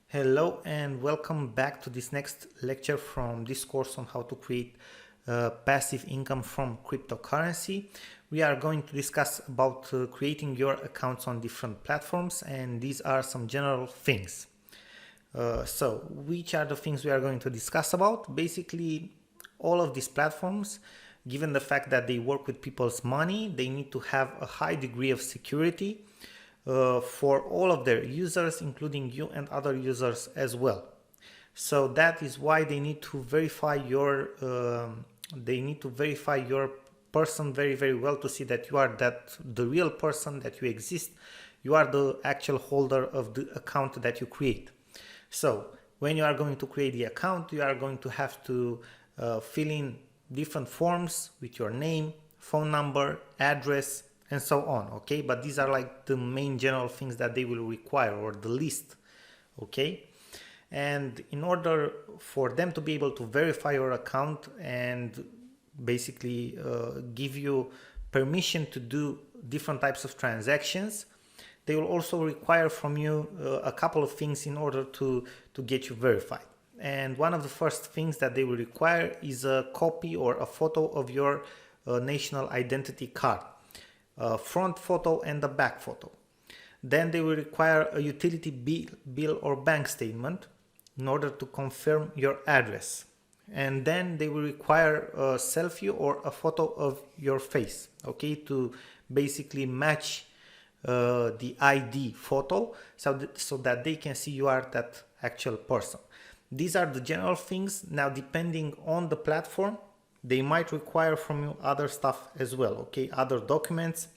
Hello and welcome back to this next lecture from this course on how to create passive income from cryptocurrency. We are going to discuss about creating your accounts on different platforms, and these are some general things. So which are the things we are going to discuss about? Basically, all of these platforms, given the fact that they work with people's money, they need to have a high degree of security for all of their users, including you and other users as well. So that is why they need to verify your person very well to see that you are the real person, that you exist, you are the actual holder of the account that you create. So when you are going to create the account, you are going to have to fill in different forms with your name, phone number, address, and so on. Okay, but these are like the main general things that they will require, or the list. Okay, and in order for them to be able to verify your account and basically give you permission to do different types of transactions, they will also require from you a couple of things in order to get you verified. And one of the first things that they will require is a copy or a photo of your national identity card, a front photo and a back photo. Then they will require a utility bill or bank statement in order to confirm your address. And then they will require a selfie or a photo of your face, okay, to basically match the ID photo so that they can see you are that actual person. These are the general things. Now, depending on the platform, they might require from you other stuff as well, okay, other documents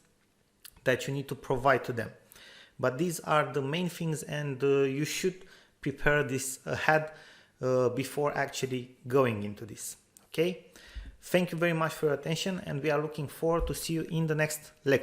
that you need to provide to them. But these are the main things, and you should prepare this ahead before actually going into this. Okay, thank you very much for your attention, and we are looking forward to see you in the next lecture.